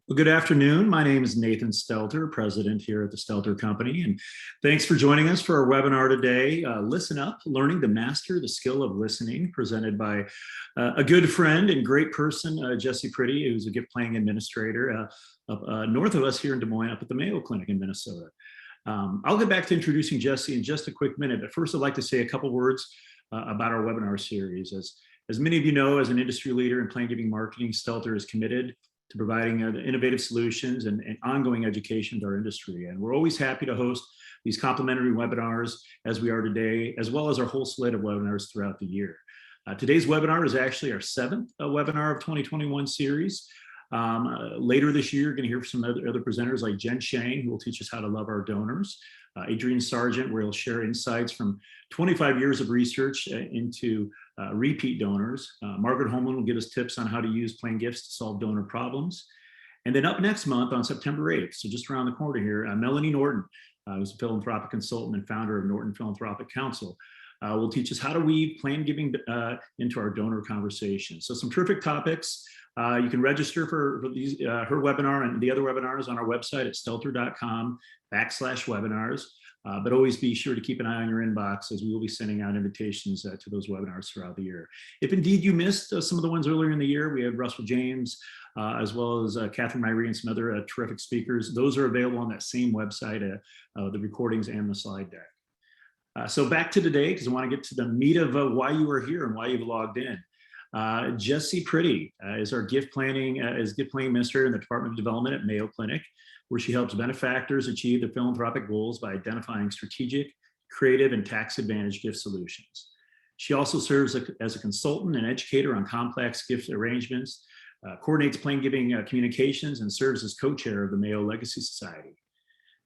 Well, good afternoon. My name is Nathan Stelter, president here at the Stelter Company, and thanks for joining us for our webinar today, Listen Up, Learning to Master the Skill of Listening, presented by a good friend and great person, Jessie Pridie, who's a gift planning administrator north of us here in Des Moines, up at the Mayo Clinic in Minnesota. I'll get back to introducing Jessie in just a quick minute, but first I'd like to say a couple words about our webinar series. As many of you know, as an industry leader in plan giving marketing, Stelter is committed to providing innovative solutions and ongoing education to our industry. And we're always happy to host these complimentary webinars as we are today, as well as our whole slate of webinars throughout the year. Today's webinar is actually our seventh webinar of 2021 series. Later this year, you're going to hear from some other presenters like Jen Shang, who will teach us how to love our donors. Adrian Sargent, where he'll share insights from 25 years of research into repeat donors. Margaret Holman will give us tips on how to use plan gifts to solve donor problems. And then up next month on September 8th, so just around the corner here, Melanie Norton, who's a philanthropic consultant and founder of Norton Philanthropic Council, will teach us how to weave plan giving into our donor conversation. So some terrific topics. You can register for these, her webinar and the other webinars on our website at stelter.com/webinars. But always be sure to keep an eye on your inbox, as we will be sending out invitations to those webinars throughout the year. If indeed you missed some of the ones earlier in the year, we had Russell James, as well as Catherine Myrie and some other terrific speakers. Those are available on that same website, the recordings and the slide deck. So back to today, because I want to get to the meat of why you are here and why you've logged in. Jessie Pridie is our gift planning administrator in the Department of Development at Mayo Clinic, where she helps benefactors achieve their philanthropic goals by identifying strategic, creative, and tax-advantaged gift solutions. She also serves as a consultant and educator on complex gift arrangements, coordinates plan giving communications, and serves as co-chair of the Mayo Legacy Society.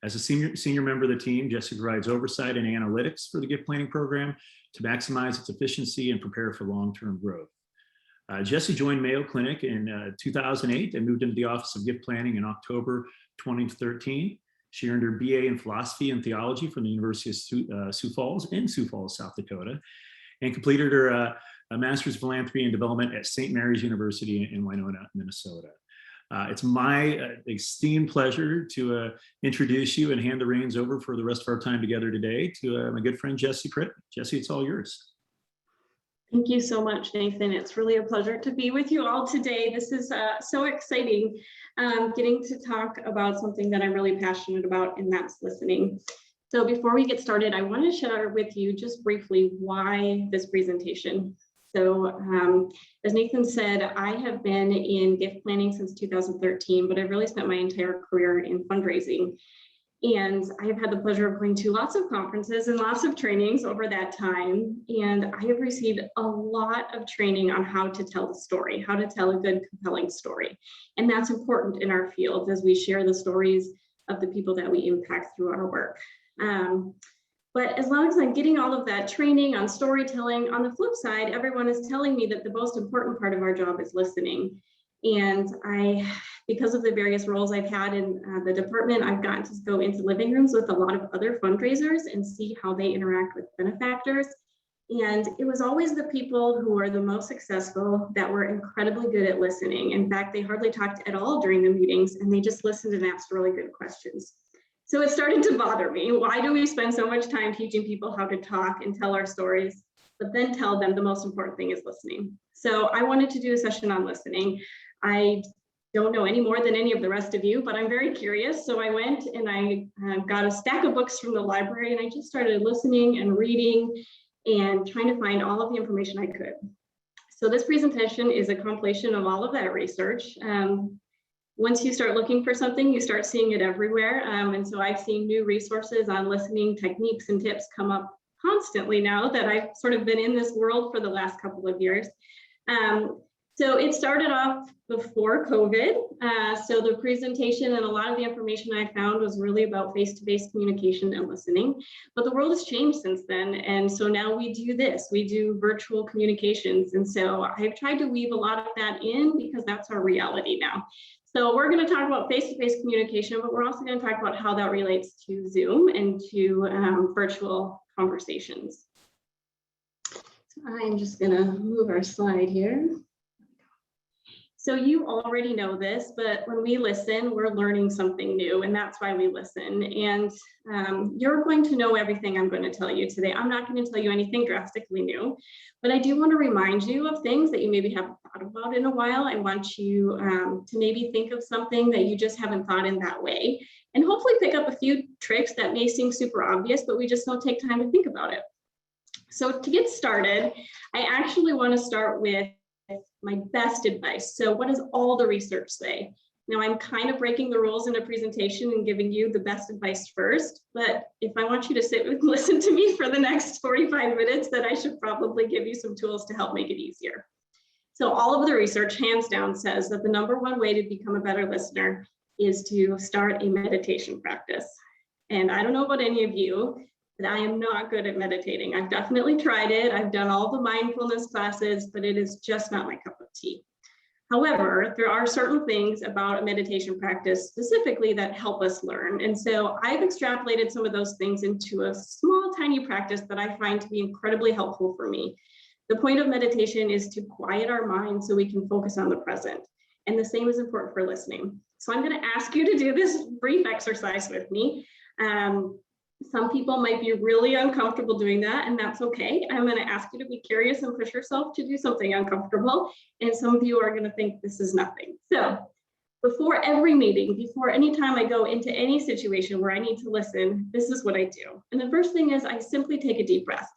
As a senior member of the team, Jessie provides oversight and analytics for the gift planning program to maximize its efficiency and prepare for long-term growth. Jessie joined Mayo Clinic in 2008 and moved into the Office of Gift Planning in October 2013. She earned her BA in Philosophy and Theology from the University of Sioux Falls, South Dakota, and completed her Master's of Philanthropy and Development at St. Mary's University in Winona, Minnesota. It's my esteemed pleasure to introduce you and hand the reins over for the rest of our time together today to my good friend, Jessie Pridie. Jessie, it's all yours. Thank you so much, Nathan. It's really a pleasure to be with you all today. This is so exciting, getting to talk about something that I'm really passionate about, and that's listening. So before we get started, I want to share with you just briefly why this presentation. So as Nathan said, I have been in gift planning since 2013, but I've really spent my entire career in fundraising. And I have had the pleasure of going to lots of conferences and lots of trainings over that time. And I have received a lot of training on how to tell the story, how to tell a good, compelling story. And that's important in our field as we share the stories of the people that we impact through our work. But as long as I'm getting all of that training on storytelling, on the flip side, everyone is telling me that the most important part of our job is listening. And because of the various roles I've had in the department, I've gotten to go into living rooms with a lot of other fundraisers and see how they interact with benefactors. And it was always the people who were the most successful that were incredibly good at listening. In fact, they hardly talked at all during the meetings, and they just listened and asked really good questions. So it started to bother me. Why do we spend so much time teaching people how to talk and tell our stories, but then tell them the most important thing is listening? So I wanted to do a session on listening. I don't know any more than any of the rest of you, but I'm very curious. So I went and I got a stack of books from the library, and I just started listening and reading and trying to find all of the information I could. So this presentation is a compilation of all of that research. Once you start looking for something, you start seeing it everywhere. And so I've seen new resources on listening techniques and tips come up constantly now that I've sort of been in this world for the last couple of years. So it started off before COVID. So the presentation and a lot of the information I found was really about face-to-face communication and listening. But the world has changed since then. And so now we do this, we do virtual communications. And so I've tried to weave a lot of that in because that's our reality now. So we're going to talk about face-to-face communication, but we're also going to talk about how that relates to Zoom and to virtual conversations. So I'm just going to move our slide here. So you already know this, but when we listen, we're learning something new, and that's why we listen. And you're going to know everything I'm going to tell you today. I'm not going to tell you anything drastically new, but I do want to remind you of things that you maybe haven't thought about in a while. I want you to maybe think of something that you just haven't thought in that way, and hopefully pick up a few tricks that may seem super obvious, but we just don't take time to think about it. So to get started, I actually want to start with my best advice. So what does all the research say? Now I'm kind of breaking the rules in a presentation and giving you the best advice first, but if I want you to sit and listen to me for the next 45 minutes, then I should probably give you some tools to help make it easier. So all of the research, hands down, says that the #1 way to become a better listener is to start a meditation practice. And I don't know about any of you, but I am not good at meditating. I've definitely tried it. I've done all the mindfulness classes, but it is just not my cup of tea. However, there are certain things about a meditation practice specifically that help us learn. And so I've extrapolated some of those things into a small, tiny practice that I find to be incredibly helpful for me. The point of meditation is to quiet our mind so we can focus on the present. And the same is important for listening. So I'm going to ask you to do this brief exercise with me. Some people might be really uncomfortable doing that, and that's okay. I'm going to ask you to be curious and push yourself to do something uncomfortable. And some of you are going to think this is nothing. So before every meeting, before any time I go into any situation where I need to listen, this is what I do. And the first thing is I simply take a deep breath.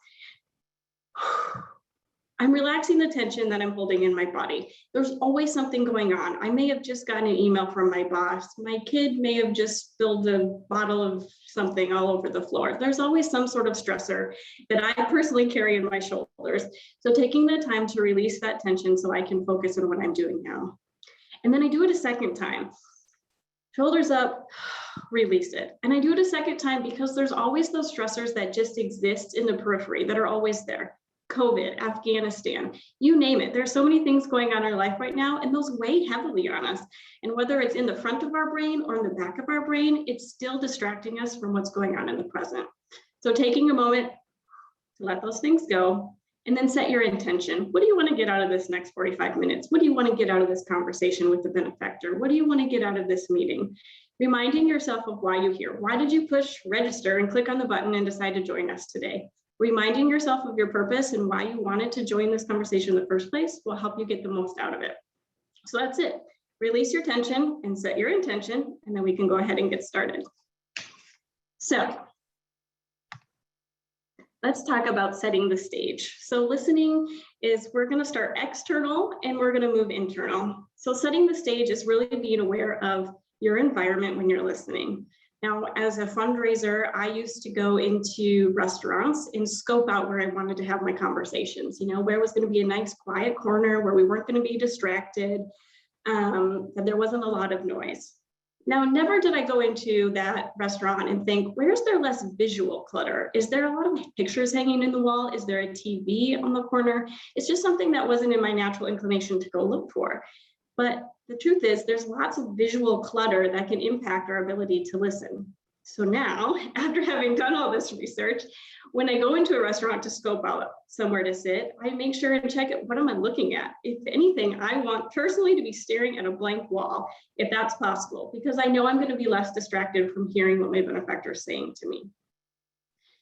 I'm relaxing the tension that I'm holding in my body. There's always something going on. I may have just gotten an email from my boss. My kid may have just spilled a bottle of something all over the floor. There's always some sort of stressor that I personally carry in my shoulders. So taking the time to release that tension so I can focus on what I'm doing now. And then I do it a second time. Shoulders up, release it. And I do it a second time because there's always those stressors that just exist in the periphery that are always there. COVID, Afghanistan, you name it. There's so many things going on in our life right now, and those weigh heavily on us. And whether it's in the front of our brain or in the back of our brain, it's still distracting us from what's going on in the present. So taking a moment to let those things go, and then set your intention. What do you want to get out of this next 45 minutes? What do you want to get out of this conversation with the benefactor? What do you want to get out of this meeting? Reminding yourself of why you're here. Why did you push register and click on the button and decide to join us today? Reminding yourself of your purpose and why you wanted to join this conversation in the first place will help you get the most out of it. So that's it. Release your tension and set your intention, and then we can go ahead and get started. So let's talk about setting the stage. So listening is, we're going to start external and we're going to move internal. So setting the stage is really being aware of your environment when you're listening. Now, as a fundraiser, I used to go into restaurants and scope out where I wanted to have my conversations, where was going to be a nice quiet corner where we weren't going to be distracted, that there wasn't a lot of noise. Now, never did I go into that restaurant and think, where's there less visual clutter? Is there a lot of pictures hanging in the wall? Is there a TV on the corner? It's just something that wasn't in my natural inclination to go look for. But the truth is, there's lots of visual clutter that can impact our ability to listen. So now, after having done all this research, when I go into a restaurant to scope out somewhere to sit, I make sure and check it. What am I looking at? If anything, I want personally to be staring at a blank wall, if that's possible, because I know I'm going to be less distracted from hearing what my benefactor is saying to me.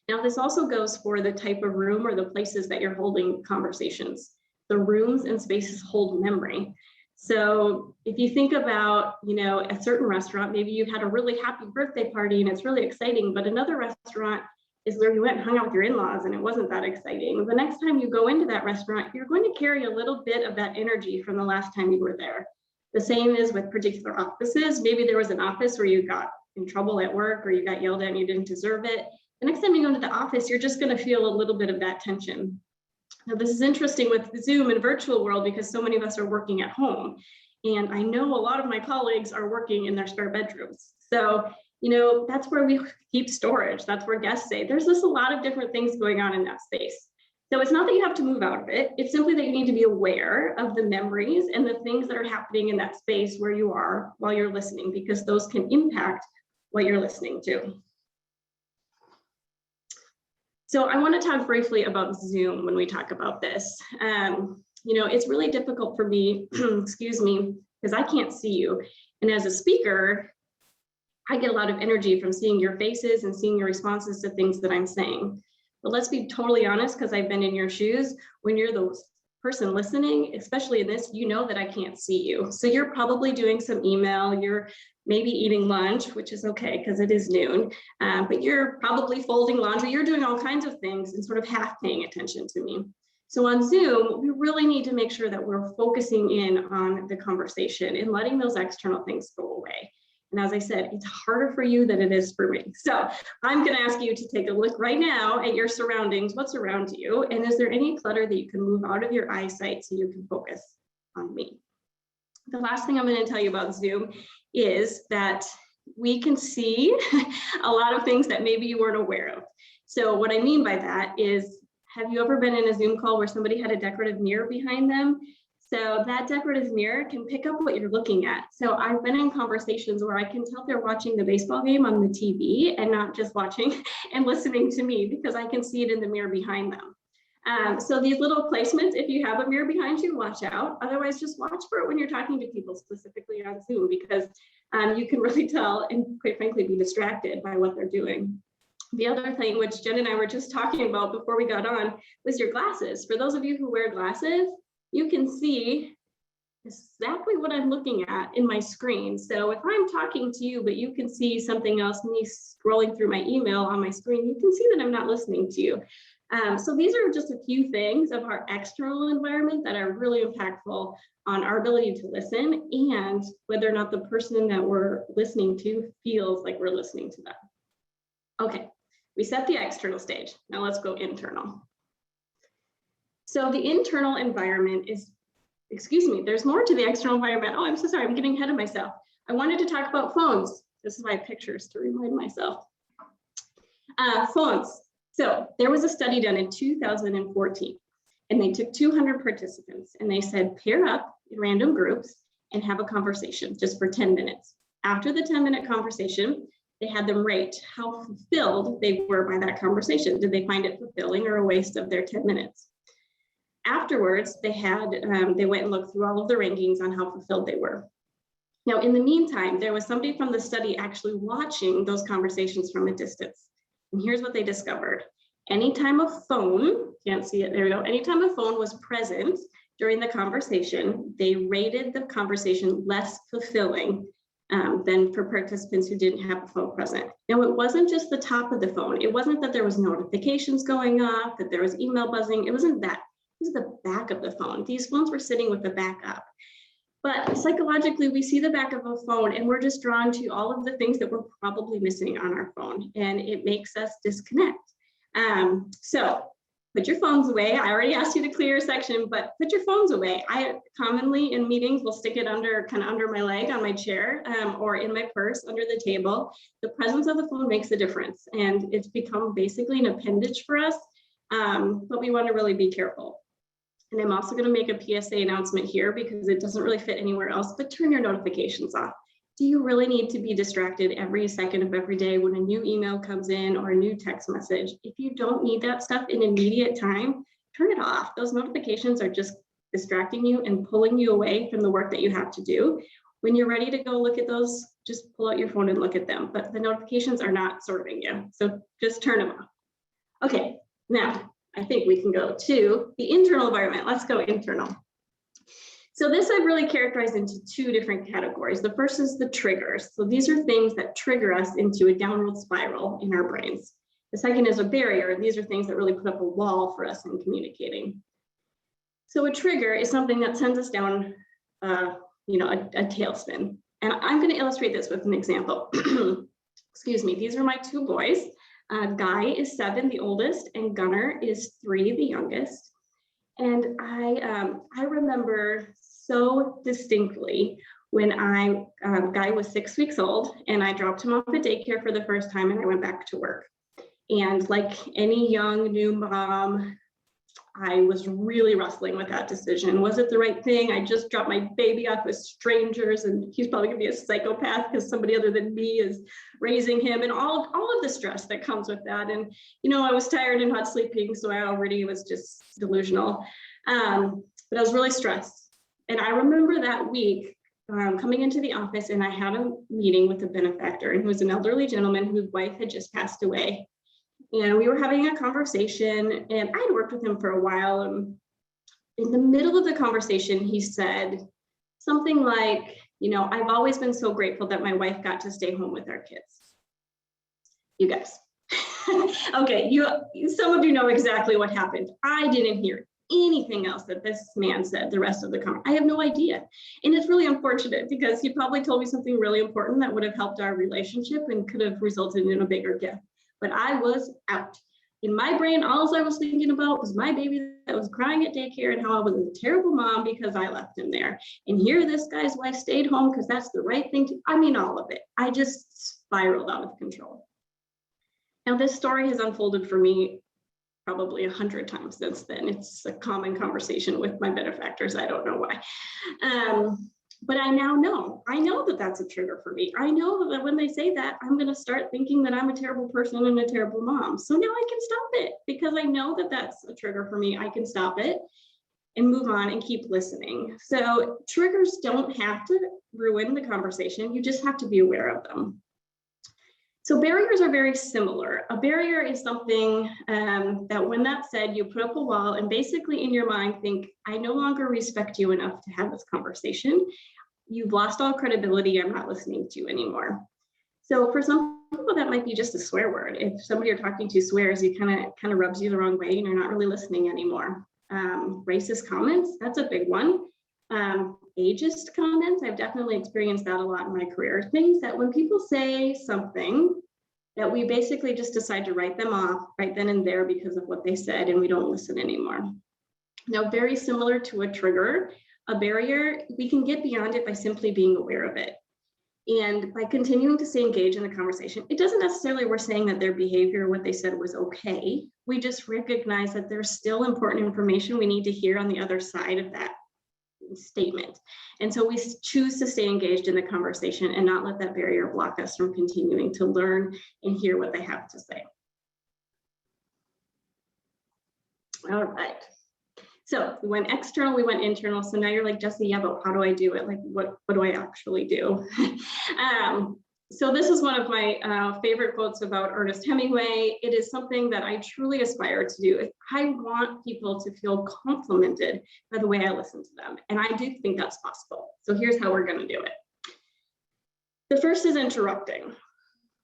Now, this also goes for the type of room or the places that you're holding conversations. The rooms and spaces hold memory. So if you think about, a certain restaurant, maybe you had a really happy birthday party and it's really exciting, but another restaurant is where you went and hung out with your in-laws and it wasn't that exciting. The next time you go into that restaurant, you're going to carry a little bit of that energy from the last time you were there. The same is with particular offices. Maybe there was an office where you got in trouble at work or you got yelled at and you didn't deserve it. The next time you go into the office, you're just going to feel a little bit of that tension. Now, this is interesting with Zoom and virtual world because so many of us are working at home. And I know a lot of my colleagues are working in their spare bedrooms. So, that's where we keep storage. That's where guests stay. There's just a lot of different things going on in that space. So it's not that you have to move out of it. It's simply that you need to be aware of the memories and the things that are happening in that space where you are while you're listening, because those can impact what you're listening to. So I want to talk briefly about Zoom when we talk about this. it's really difficult for me, excuse me, because I can't see you. And as a speaker, I get a lot of energy from seeing your faces and seeing your responses to things that I'm saying. But let's be totally honest, because I've been in your shoes. When you're the person listening, especially in this, that I can't see you. So you're probably doing some email, you're maybe eating lunch, which is okay because it is noon, but you're probably folding laundry, you're doing all kinds of things and sort of half paying attention to me. So on Zoom, we really need to make sure that we're focusing in on the conversation and letting those external things go away. And as I said, it's harder for you than it is for me. So I'm going to ask you to take a look right now at your surroundings, what's around you, and is there any clutter that you can move out of your eyesight so you can focus on me? The last thing I'm going to tell you about Zoom is that we can see a lot of things that maybe you weren't aware of. So what I mean by that is, have you ever been in a Zoom call where somebody had a decorative mirror behind them? So that decorative mirror can pick up what you're looking at. So I've been in conversations where I can tell they're watching the baseball game on the TV and not just watching and listening to me, because I can see it in the mirror behind them. So these little placements, if you have a mirror behind you, watch out. Otherwise, just watch for it when you're talking to people, specifically on Zoom, because you can really tell and quite frankly be distracted by what they're doing. The other thing, which Jen and I were just talking about before we got on, was your glasses. For those of you who wear glasses, you can see exactly what I'm looking at in my screen. So if I'm talking to you, but you can see something else, me scrolling through my email on my screen, you can see that I'm not listening to you. So these are just a few things of our external environment that are really impactful on our ability to listen and whether or not the person that we're listening to feels like we're listening to them. Okay, we set the external stage. Now let's go internal. So the internal environment is, there's more to the external environment. Oh, I'm so sorry, I'm getting ahead of myself. I wanted to talk about phones. This is my pictures to remind myself. Phones. So there was a study done in 2014, and they took 200 participants and they said, pair up in random groups and have a conversation just for 10 minutes. After the 10-minute conversation, they had them rate how fulfilled they were by that conversation. Did they find it fulfilling or a waste of their 10 minutes? Afterwards, they went and looked through all of the rankings on how fulfilled they were. Now, in the meantime, there was somebody from the study actually watching those conversations from a distance. And here's what they discovered. Anytime a phone, can't see it, there we go. Anytime a phone was present during the conversation, they rated the conversation less fulfilling than for participants who didn't have a phone present. Now, it wasn't just the top of the phone. It wasn't that there was notifications going off, that there was email buzzing. It wasn't that. It was the back of the phone. These phones were sitting with the back up. But psychologically, we see the back of a phone and we're just drawn to all of the things that we're probably missing on our phone, and it makes us disconnect. So put your phones away. I already asked you to clear your section, but put your phones away. I commonly in meetings will stick it kind of under my leg on my chair or in my purse under the table. The presence of the phone makes a difference, and it's become basically an appendage for us, but we want to really be careful. And I'm also going to make a PSA announcement here because it doesn't really fit anywhere else, but turn your notifications off. Do you really need to be distracted every second of every day when a new email comes in or a new text message? If you don't need that stuff in immediate time, turn it off. Those notifications are just distracting you and pulling you away from the work that you have to do. When you're ready to go look at those, just pull out your phone and look at them, but the notifications are not serving you. So just turn them off. Okay, now, I think we can go to the internal environment. Let's go internal. So this I've really characterized into two different categories. The first is the triggers. So these are things that trigger us into a downward spiral in our brains. The second is a barrier. These are things that really put up a wall for us in communicating. So a trigger is something that sends us down, a tailspin. And I'm going to illustrate this with an example. Excuse me. These are my two boys. Guy is 7, the oldest, and Gunnar is 3, the youngest. And I remember so distinctly when Guy was 6 weeks old, and I dropped him off at daycare for the first time, and I went back to work. And like any young new mom, I was really wrestling with that decision. Was it the right thing? I just dropped my baby off with strangers, and he's probably gonna be a psychopath because somebody other than me is raising him, and all of the stress that comes with that. And I was tired and not sleeping, so I already was just delusional. but I was really stressed. And I remember that week coming into the office, and I had a meeting with a benefactor, and he was an elderly gentleman whose wife had just passed away. And we were having a conversation, and I had worked with him for a while. And in the middle of the conversation, he said something like, you know, I've always been so grateful that my wife got to stay home with our kids. You guys. Okay, some of you know exactly what happened. I didn't hear anything else that this man said the rest of the conversation. I have no idea. And it's really unfortunate because he probably told me something really important that would have helped our relationship and could have resulted in a bigger gift. But I was out. In my brain, all I was thinking about was my baby that was crying at daycare and how I was a terrible mom because I left him there. And here this guy's wife stayed home because that's the right thing to, I mean, all of it. I just spiraled out of control. Now this story has unfolded for me probably 100 times since then. It's a common conversation with my benefactors. I don't know why. But I now know. I know that that's a trigger for me. I know that when they say that, I'm going to start thinking that I'm a terrible person and a terrible mom. So now I can stop it because I know that that's a trigger for me. I can stop it and move on and keep listening. So triggers don't have to ruin the conversation. You just have to be aware of them. So barriers are very similar. A barrier is something that when that's said, you put up a wall and basically in your mind think, I no longer respect you enough to have this conversation. You've lost all credibility. I'm not listening to you anymore. So for some people, that might be just a swear word. If somebody you're talking to swears, you kind of rubs you the wrong way and you're not really listening anymore. Racist comments, that's a big one. Ageist comments, I've definitely experienced that a lot in my career. Things that when people say something that we basically just decide to write them off right then and there because of what they said and we don't listen anymore. Now, very similar to a trigger, a barrier, we can get beyond it by simply being aware of it. And by continuing to stay engaged in the conversation, it doesn't necessarily we're saying that their behavior, what they said was okay. We just recognize that there's still important information we need to hear on the other side of that statement. And so we choose to stay engaged in the conversation and not let that barrier block us from continuing to learn and hear what they have to say. All right. So we went external, we went internal. So now you're like, Jessie, yeah, but how do I do it? Like, what do I actually do? So this is one of my favorite quotes about Ernest Hemingway. It is something that I truly aspire to do. I want people to feel complimented by the way I listen to them. And I do think that's possible. So here's how we're going to do it. The first is interrupting.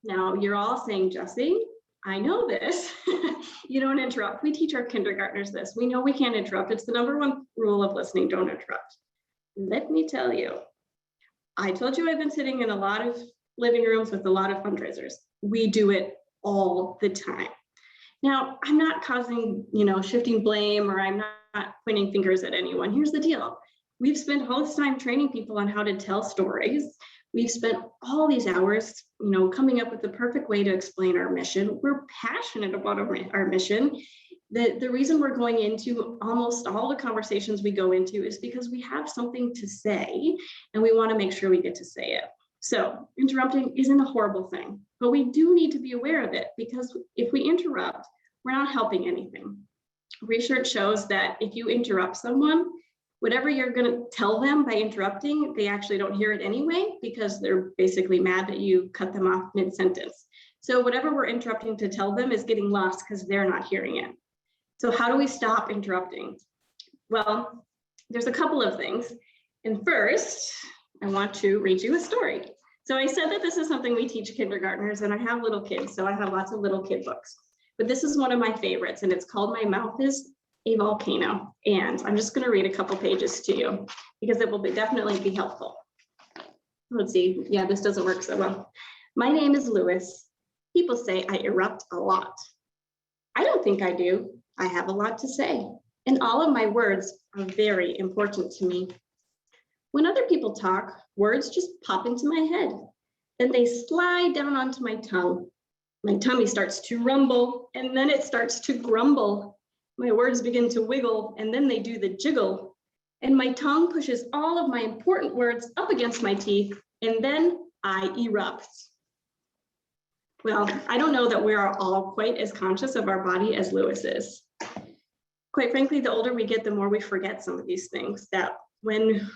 Now you're all saying, Jessie, I know this. You don't interrupt. We teach our kindergartners this. We know we can't interrupt. It's the #1 rule of listening, don't interrupt. Let me tell you, I told you I've been sitting in a lot of living rooms with a lot of fundraisers. We do it all the time. Now, I'm not causing, shifting blame, or I'm not pointing fingers at anyone. Here's the deal. We've spent all this time training people on how to tell stories. We've spent all these hours, coming up with the perfect way to explain our mission. We're passionate about our mission. The reason we're going into almost all the conversations we go into is because we have something to say and we want to make sure we get to say it. So interrupting isn't a horrible thing, but we do need to be aware of it, because if we interrupt, we're not helping anything. Research shows that if you interrupt someone, whatever you're going to tell them by interrupting, they actually don't hear it anyway, because they're basically mad that you cut them off mid-sentence. So whatever we're interrupting to tell them is getting lost because they're not hearing it. So how do we stop interrupting? Well, there's a couple of things. And first, I want to read you a story. So I said that this is something we teach kindergartners, and I have little kids, so I have lots of little kid books. But this is one of my favorites, and it's called My Mouth is a Volcano. And I'm just going to read a couple pages to you because it will definitely be helpful. Let's see. Yeah, this doesn't work so well. My name is Lewis. People say I erupt a lot. I don't think I do. I have a lot to say, and all of my words are very important to me. When other people talk, words just pop into my head. Then they slide down onto my tongue. My tummy starts to rumble, and then it starts to grumble. My words begin to wiggle, and then they do the jiggle. And my tongue pushes all of my important words up against my teeth, and then I erupt. Well, I don't know that we are all quite as conscious of our body as Lewis is. quite frankly, the older we get, the more we forget some of these things, that when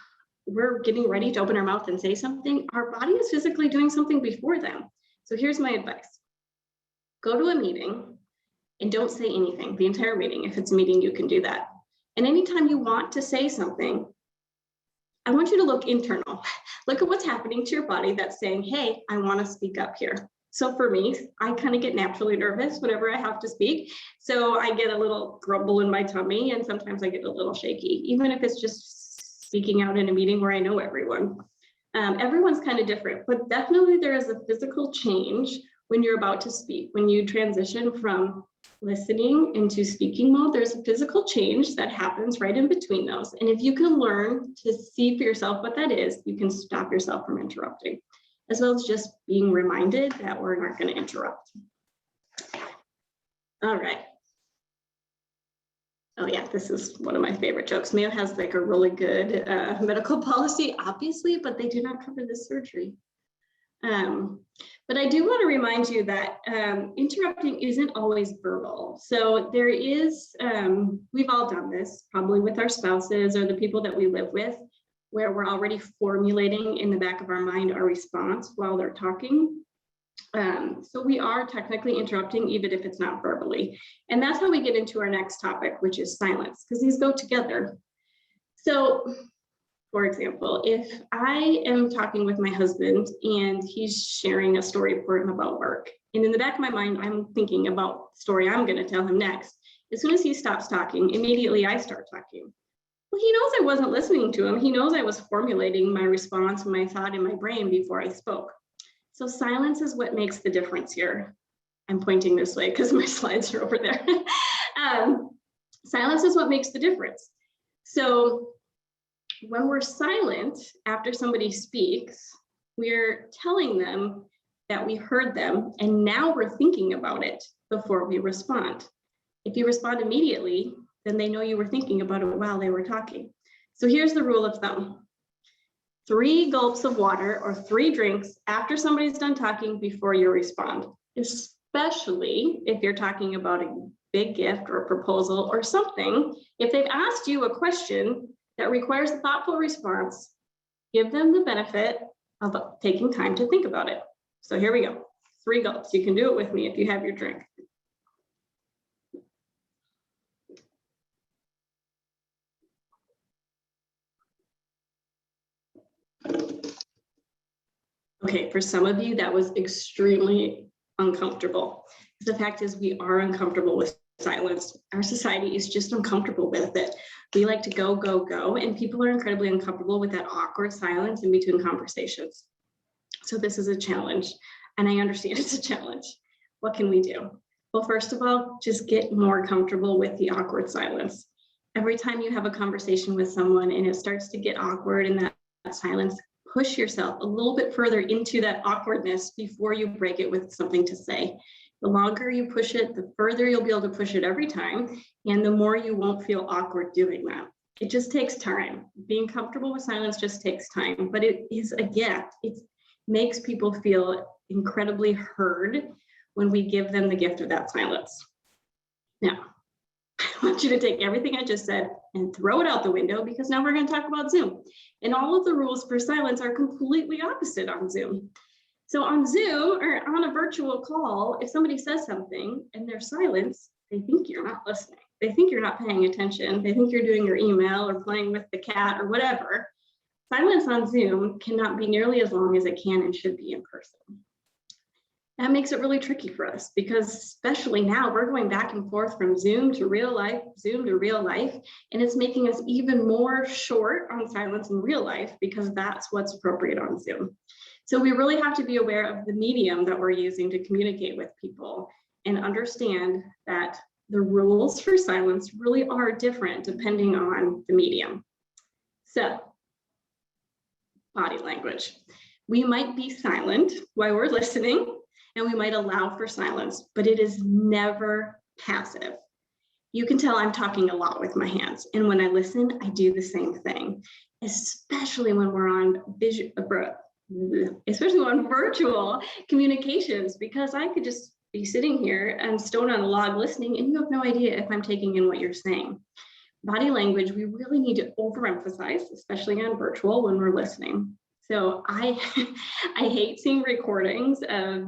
we're getting ready to open our mouth and say something, our body is physically doing something before them. So here's my advice. Go to a meeting and don't say anything the entire meeting. If it's a meeting, you can do that. And anytime you want to say something, I want you to look internal. Look at what's happening to your body that's saying, hey, I want to speak up here. So for me, I kind of get naturally nervous whenever I have to speak. So I get a little grumble in my tummy, and sometimes I get a little shaky, even if it's just speaking out in a meeting where I know everyone. Everyone's kind of different, but definitely there is a physical change when you're about to speak. When you transition from listening into speaking mode, there's a physical change that happens right in between those. And if you can learn to see for yourself what that is, you can stop yourself from interrupting, as well as just being reminded that we're not going to interrupt. All right. Oh yeah, this is one of my favorite jokes. Mayo has like a really good medical policy, obviously, but they do not cover this surgery. But I do want to remind you that interrupting isn't always verbal. So there is, we've all done this, probably with our spouses or the people that we live with, where we're already formulating in the back of our mind our response while they're talking. So we are technically interrupting, even if it's not verbally. And that's how we get into our next topic, which is silence, because these go together. So, for example, if I am talking with my husband and he's sharing a story for him about work, and in the back of my mind, I'm thinking about the story I'm going to tell him next. As soon as he stops talking, immediately I start talking. Well, he knows I wasn't listening to him. He knows I was formulating my response and my thought in my brain before I spoke. So silence is what makes the difference here. I'm pointing this way because my slides are over there. Silence is what makes the difference. So when we're silent after somebody speaks, we're telling them that we heard them, and now we're thinking about it before we respond. If you respond immediately, then they know you were thinking about it while they were talking. So here's the rule of thumb. 3 gulps of water or 3 drinks after somebody's done talking before you respond, especially if you're talking about a big gift or a proposal or something. If they've asked you a question that requires a thoughtful response, give them the benefit of taking time to think about it. So here we go. 3 gulps. You can do it with me if you have your drink. Okay, for some of you, that was extremely uncomfortable. The fact is, we are uncomfortable with silence. Our society is just uncomfortable with it. We like to go, go, go, and people are incredibly uncomfortable with that awkward silence in between conversations. So this is a challenge, and I understand it's a challenge. What can we do? Well, first of all, just get more comfortable with the awkward silence. Every time you have a conversation with someone and it starts to get awkward in that silence, push yourself a little bit further into that awkwardness before you break it with something to say. The longer you push it, the further you'll be able to push it every time, and the more you won't feel awkward doing that. It just takes time. Being comfortable with silence just takes time, but it is a gift. It makes people feel incredibly heard when we give them the gift of that silence. Now, I want you to take everything I just said and throw it out the window, because now we're going to talk about Zoom. And all of the rules for silence are completely opposite on Zoom. So on Zoom or on a virtual call, if somebody says something and they're silent, they think you're not listening. They think you're not paying attention. They think you're doing your email or playing with the cat or whatever. Silence on Zoom cannot be nearly as long as it can and should be in person. That makes it really tricky for us, because especially now we're going back and forth from Zoom to real life, Zoom to real life, and it's making us even more short on silence in real life, because that's what's appropriate on Zoom. So we really have to be aware of the medium that we're using to communicate with people and understand that the rules for silence really are different depending on the medium. So, body language. We might be silent while we're listening, and we might allow for silence, but it is never passive. You can tell I'm talking a lot with my hands, and when I listen, I do the same thing, especially when we're on virtual communications, because I could just be sitting here and stone on a log listening, and you have no idea if I'm taking in what you're saying. Body language, we really need to overemphasize, especially on virtual when we're listening. So I hate seeing recordings of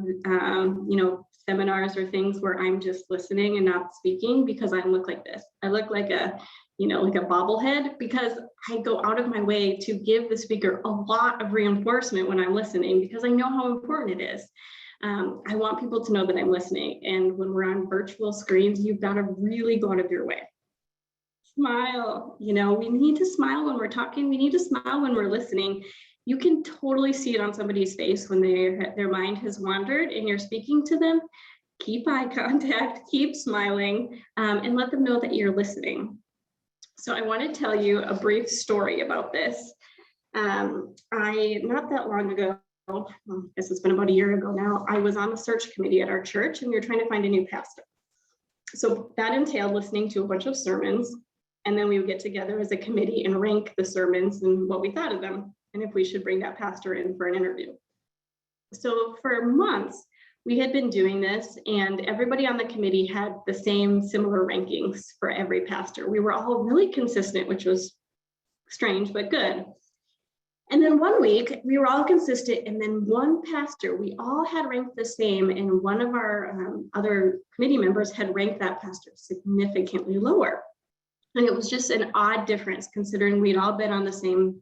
seminars or things where I'm just listening and not speaking, because I look like this. I look like a bobblehead, because I go out of my way to give the speaker a lot of reinforcement when I'm listening, because I know how important it is. I want people to know that I'm listening. And when we're on virtual screens, you've got to really go out of your way. Smile. We need to smile when we're talking. We need to smile when we're listening. You can totally see it on somebody's face when their mind has wandered and you're speaking to them. Keep eye contact, keep smiling, and let them know that you're listening. So I want to tell you a brief story about this. Not that long ago, I guess it's been about a year ago now, I was on the search committee at our church, and we were trying to find a new pastor. So that entailed listening to a bunch of sermons, and then we would get together as a committee and rank the sermons and what we thought of them, and if we should bring that pastor in for an interview. So for months, we had been doing this, and everybody on the committee had the same similar rankings for every pastor. We were all really consistent, which was strange, but good. And then one week, we were all consistent, and then one pastor, we all had ranked the same, and one of our other committee members had ranked that pastor significantly lower. And it was just an odd difference, considering we'd all been on the same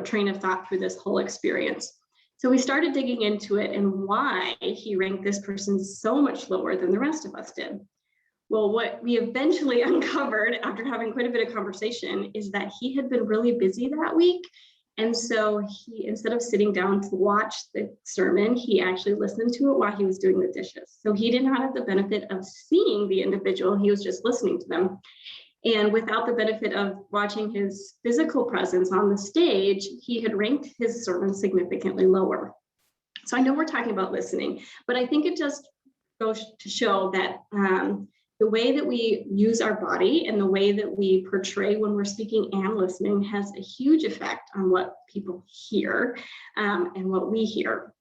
train of thought through this whole experience. So we started digging into it and why he ranked this person so much lower than the rest of us did. Well, what we eventually uncovered after having quite a bit of conversation is that he had been really busy that week. And so he, instead of sitting down to watch the sermon, he actually listened to it while he was doing the dishes. So he did not have the benefit of seeing the individual, he was just listening to them. And without the benefit of watching his physical presence on the stage, he had ranked his sermon significantly lower. So I know we're talking about listening, but I think it just goes to show that the way that we use our body and the way that we portray when we're speaking and listening has a huge effect on what people hear and what we hear.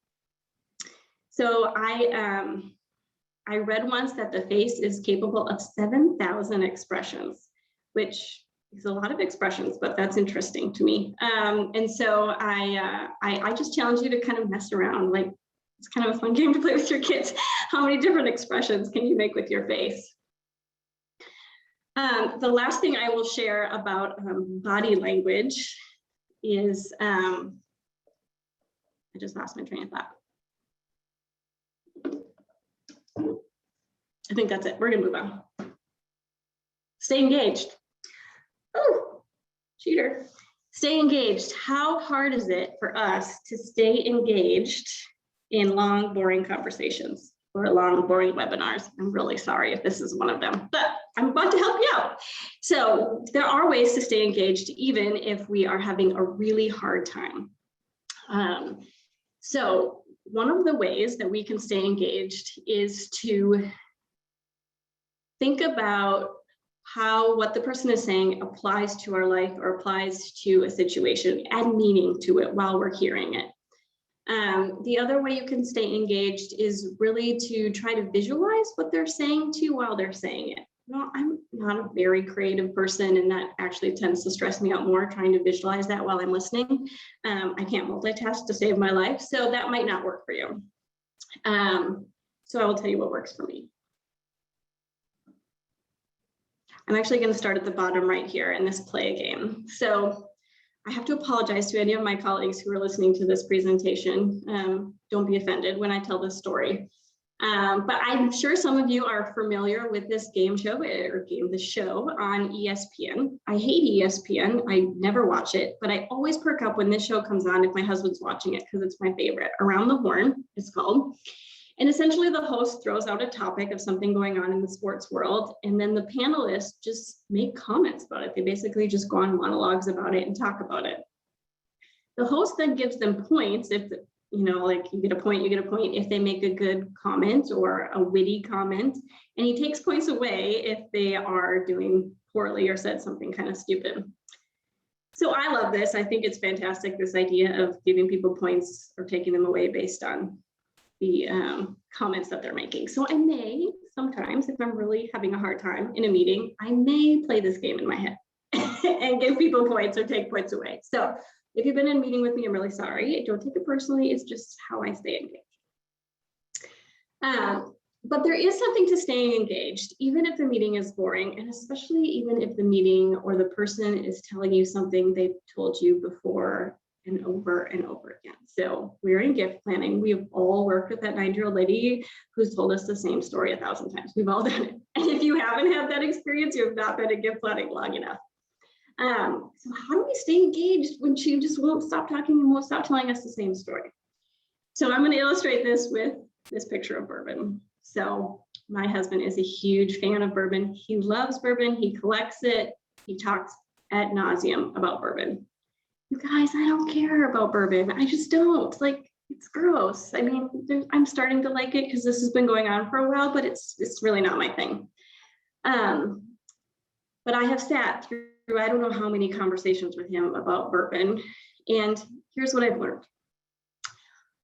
So I read once that the face is capable of 7,000 expressions, which is a lot of expressions, but that's interesting to me. And so I just challenge you to kind of mess around. Like, it's kind of a fun game to play with your kids. How many different expressions can you make with your face? The last thing I will share about body language is, I just lost my train of thought. I think that's it. We're gonna move on. Stay engaged. Oh, cheater. Stay engaged. How hard is it for us to stay engaged in long, boring conversations or long, boring webinars? I'm really sorry if this is one of them, but I'm about to help you out. So there are ways to stay engaged, even if we are having a really hard time. So one of the ways that we can stay engaged is to think about how what the person is saying applies to our life or applies to a situation, add meaning to it while we're hearing it. The other way you can stay engaged is really to try to visualize what they're saying to you while they're saying it. Well, I'm not a very creative person, and that actually tends to stress me out more, trying to visualize that while I'm listening. I can't multitask to save my life, so that might not work for you. So I will tell you what works for me. I'm actually going to start at the bottom right here in this play game. So I have to apologize to any of my colleagues who are listening to this presentation. Don't be offended when I tell this story. But I'm sure some of you are familiar with this game show this show on ESPN. I hate ESPN. I never watch it, but I always perk up when this show comes on if my husband's watching it, because it's my favorite. Around the Horn, it's called. And essentially the host throws out a topic of something going on in the sports world, and then the panelists just make comments about it. They basically just go on monologues about it and talk about it. The host then gives them points if, like you get a point if they make a good comment or a witty comment, and he takes points away if they are doing poorly or said something kind of stupid. So I love this. I think it's fantastic, this idea of giving people points or taking them away based on the comments that they're making. So I may sometimes, if I'm really having a hard time in a meeting, I may play this game in my head and give people points or take points away. So if you've been in a meeting with me, I'm really sorry. Don't take it personally. It's just how I stay engaged. But there is something to staying engaged, even if the meeting is boring, and especially even if the meeting or the person is telling you something they've told you before and over again. So we're in gift planning. We've all worked with that 90-year-old lady who's told us the same story 1,000 times. We've all done it. And if you haven't had that experience, you have not been in gift planning long enough. So how do we stay engaged when she just won't stop talking and won't stop telling us the same story? So I'm going to illustrate this with this picture of bourbon. So my husband is a huge fan of bourbon. He loves bourbon. He collects it. He talks ad nauseum about bourbon. You guys, I don't care about bourbon. I just don't. Like, it's gross. I mean, I'm starting to like it because this has been going on for a while, but it's really not my thing. But I have sat through I don't know how many conversations with him about bourbon. And here's what I've learned.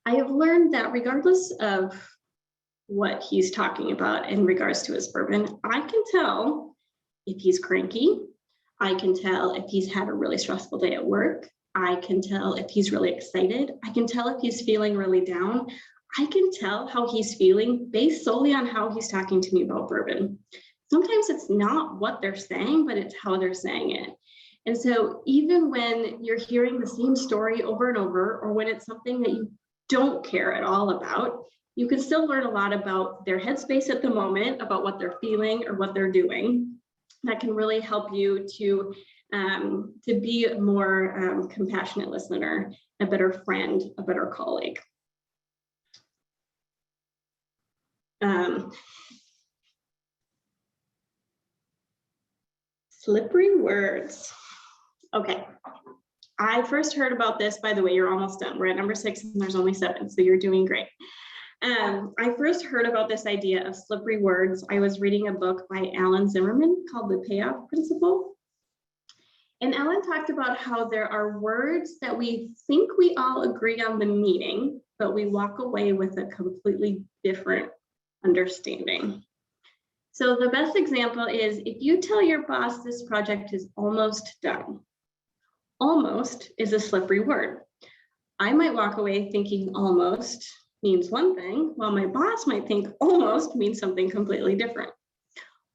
I have learned that regardless of what he's talking about in regards to his bourbon, I can tell if he's cranky. I can tell if he's had a really stressful day at work. I can tell if he's really excited. I can tell if he's feeling really down. I can tell how he's feeling based solely on how he's talking to me about bourbon. Sometimes it's not what they're saying, but it's how they're saying it. And so even when you're hearing the same story over and over, or when it's something that you don't care at all about, you can still learn a lot about their headspace at the moment, about what they're feeling or what they're doing. That can really help you to be a more compassionate listener, a better friend, a better colleague. Slippery words. Okay. I first heard about this, by the way, you're almost done. We're at number 6 and there's only 7, so you're doing great. I first heard about this idea of slippery words. I was reading a book by Alan Zimmerman called The Payoff Principle. And Alan talked about how there are words that we think we all agree on the meaning, but we walk away with a completely different understanding. So the best example is if you tell your boss this project is almost done. Almost is a slippery word. I might walk away thinking almost means one thing, while my boss might think almost means something completely different.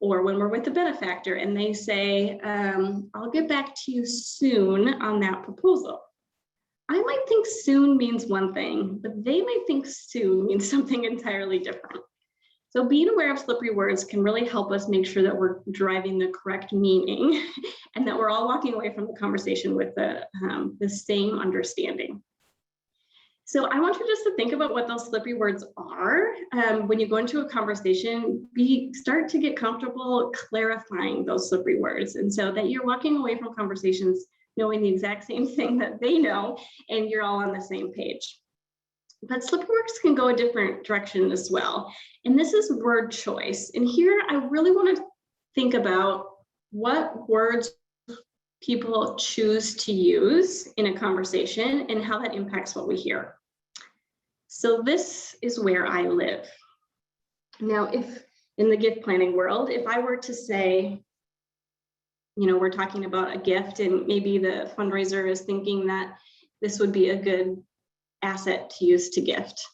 Or when we're with a benefactor and they say, I'll get back to you soon on that proposal. I might think soon means one thing, but they might think soon means something entirely different. So being aware of slippery words can really help us make sure that we're driving the correct meaning and that we're all walking away from the conversation with the same understanding. So I want you just to think about what those slippery words are. When you go into a conversation, start to get comfortable clarifying those slippery words. And so that you're walking away from conversations knowing the exact same thing that they know, and you're all on the same page. But slippery words can go a different direction as well. And this is word choice. And here I really want to think about what words people choose to use in a conversation and how that impacts what we hear. So this is where I live. Now, if in the gift planning world, if I were to say, we're talking about a gift and maybe the fundraiser is thinking that this would be a good asset to use to gift.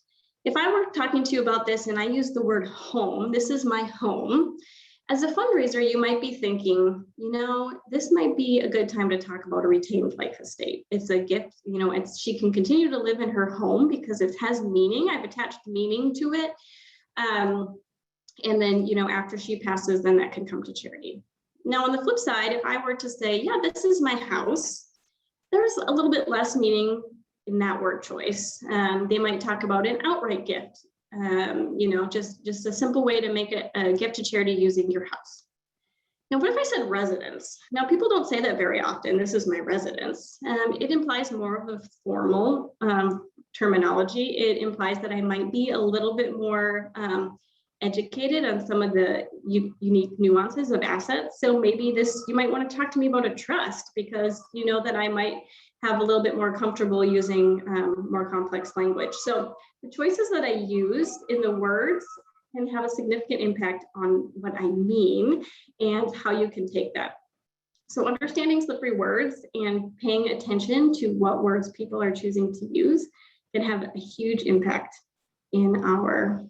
If I were talking to you about this and I use the word home, this is my home. As a fundraiser, you might be thinking, this might be a good time to talk about a retained life estate. It's a gift, she can continue to live in her home because it has meaning. I've attached meaning to it. And then, after she passes, then that can come to charity. Now, on the flip side, if I were to say, yeah, this is my house, there's a little bit less meaning in that word choice. They might talk about an outright gift. Just a simple way to make a gift to charity using your house. Now, what if I said residence? Now, people don't say that very often. This is my residence. It implies more of a formal terminology. It implies that I might be a little bit more educated on some of the unique nuances of assets. So maybe you might want to talk to me about a trust, because you know that I might have a little bit more comfortable using more complex language. So the choices that I use in the words can have a significant impact on what I mean and how you can take that. So understanding slippery words and paying attention to what words people are choosing to use can have a huge impact in our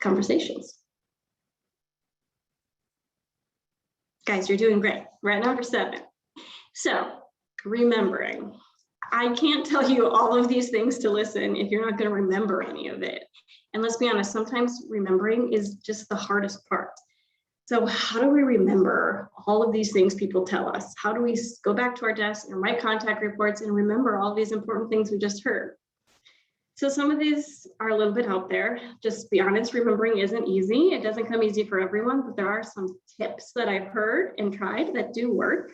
conversations. Guys, you're doing great. We're at number 7. So remembering. I can't tell you all of these things to listen if you're not going to remember any of it. And let's be honest, sometimes remembering is just the hardest part. So how do we remember all of these things people tell us? How do we go back to our desk and write contact reports and remember all these important things we just heard? So some of these are a little bit out there. Just be honest, remembering isn't easy. It doesn't come easy for everyone, but there are some tips that I've heard and tried that do work.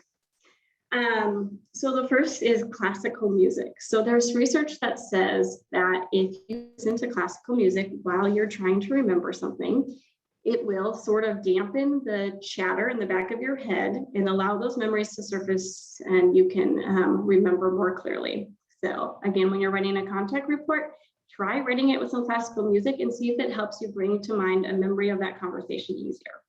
So the first is classical music. So there's research that says that if you listen to classical music while you're trying to remember something, it will sort of dampen the chatter in the back of your head and allow those memories to surface, and you can remember more clearly. So again, when you're writing a contact report, try writing it with some classical music and see if it helps you bring to mind a memory of that conversation easier.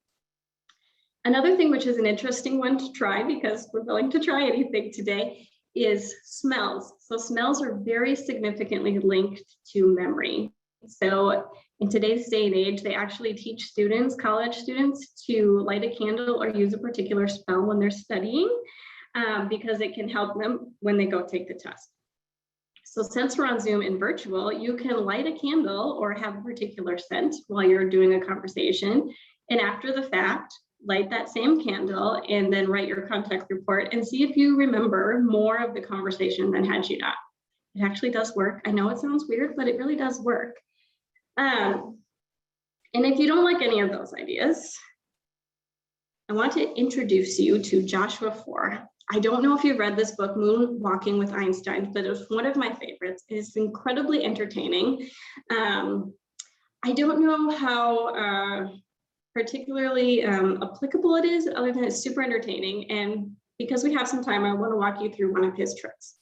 Another thing, which is an interesting one to try, because we're willing to try anything today, is smells. So smells are very significantly linked to memory. So in today's day and age, they actually teach students, college students, to light a candle or use a particular smell when they're studying, because it can help them when they go take the test. So since we're on Zoom and virtual, you can light a candle or have a particular scent while you're doing a conversation. And after the fact, light that same candle and then write your contact report and see if you remember more of the conversation than had you not. It actually does work. I know it sounds weird, but it really does work. And if you don't like any of those ideas, I want to introduce you to Joshua 4. I don't know if you've read this book, Moonwalking with Einstein, but it was one of my favorites. It's incredibly entertaining. I don't know how particularly applicable it is, other than it's super entertaining. And because we have some time, I want to walk you through one of his tricks.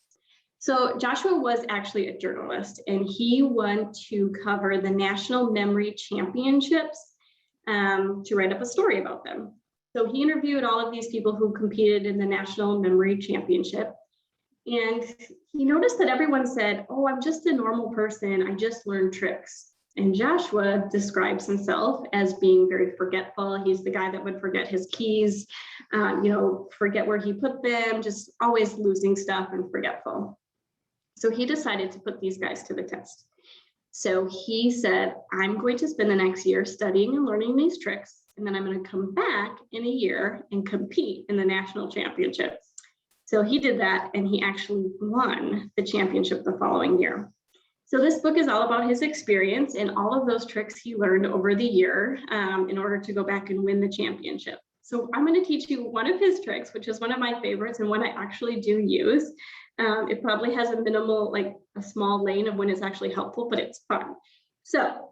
So Joshua was actually a journalist, and he went to cover the National Memory Championships to write up a story about them. So he interviewed all of these people who competed in the National Memory Championship. And he noticed that everyone said, "Oh, I'm just a normal person. I just learned tricks." And Joshua describes himself as being very forgetful. He's the guy that would forget his keys, forget where he put them, just always losing stuff and forgetful. So he decided to put these guys to the test. So he said, "I'm going to spend the next year studying and learning these tricks, and then I'm going to come back in a year and compete in the national championship." So he did that, and he actually won the championship the following year. So this book is all about his experience and all of those tricks he learned over the year in order to go back and win the championship. So I'm going to teach you one of his tricks, which is one of my favorites and one I actually do use. It probably has a minimal, like a small lane of when it's actually helpful, but it's fun. So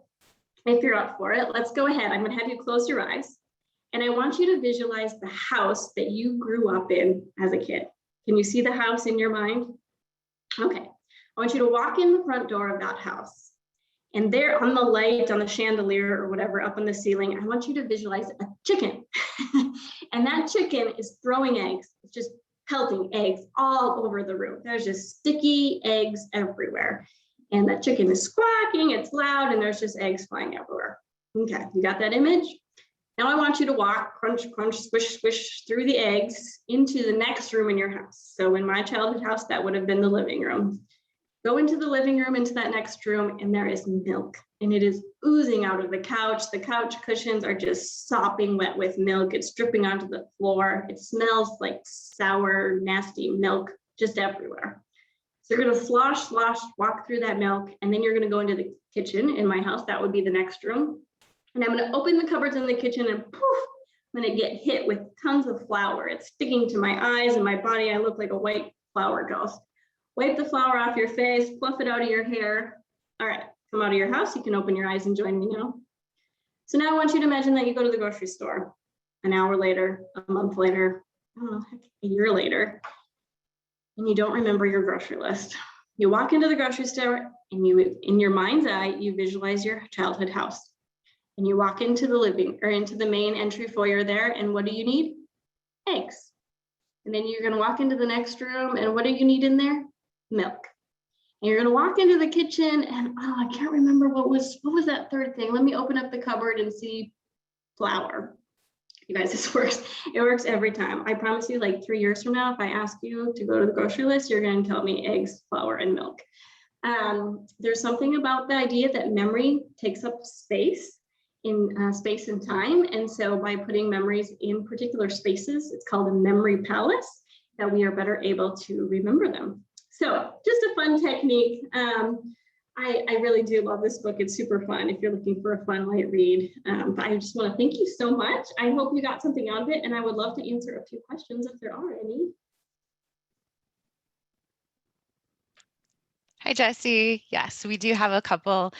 if you're up for it, let's go ahead. I'm going to have you close your eyes, and I want you to visualize the house that you grew up in as a kid. Can you see the house in your mind? Okay. I want you to walk in the front door of that house, and there on the light, on the chandelier or whatever up on the ceiling, I want you to visualize a chicken. And that chicken is throwing eggs. It's just pelting eggs all over the room. There's just sticky eggs everywhere. And that chicken is squawking, it's loud, and there's just eggs flying everywhere. Okay, you got that image? Now I want you to walk, crunch, crunch, squish, squish through the eggs into the next room in your house. So in my childhood house, that would have been the living room. Go into the living room, into that next room, and there is milk, and it is oozing out of the couch. The couch cushions are just sopping wet with milk. It's dripping onto the floor. It smells like sour, nasty milk just everywhere. So you're going to slosh, slosh, walk through that milk, and then you're going to go into the kitchen. In my house, that would be the next room. And I'm going to open the cupboards in the kitchen, and poof, I'm going to get hit with tons of flour. It's sticking to my eyes and my body. I look like a white flour ghost. Wipe the flour off your face, fluff it out of your hair. All right, come out of your house. You can open your eyes and join me now. So now I want you to imagine that you go to the grocery store an hour later, a month later, I don't know, heck, a year later, and you don't remember your grocery list. You walk into the grocery store and you, in your mind's eye, you visualize your childhood house. And you walk into the into the main entry foyer there, and what do you need? Eggs. And then you're gonna walk into the next room, and what do you need in there? Milk. And you're gonna walk into the kitchen, and oh, I can't remember what was that third thing. Let me open up the cupboard and see flour. You guys, this works. It works every time. I promise you, like 3 years from now, if I ask you to go to the grocery list, you're gonna tell me eggs, flour, and milk. There's something about the idea that memory takes up space in space and time. And so by putting memories in particular spaces, it's called a memory palace, that we are better able to remember them. So just a fun technique. I really do love this book. It's super fun if you're looking for a fun light read. But I just want to thank you so much. I hope you got something out of it, and I would love to answer a few questions if there are any. Hi, Jessie. Yes, we do have a couple.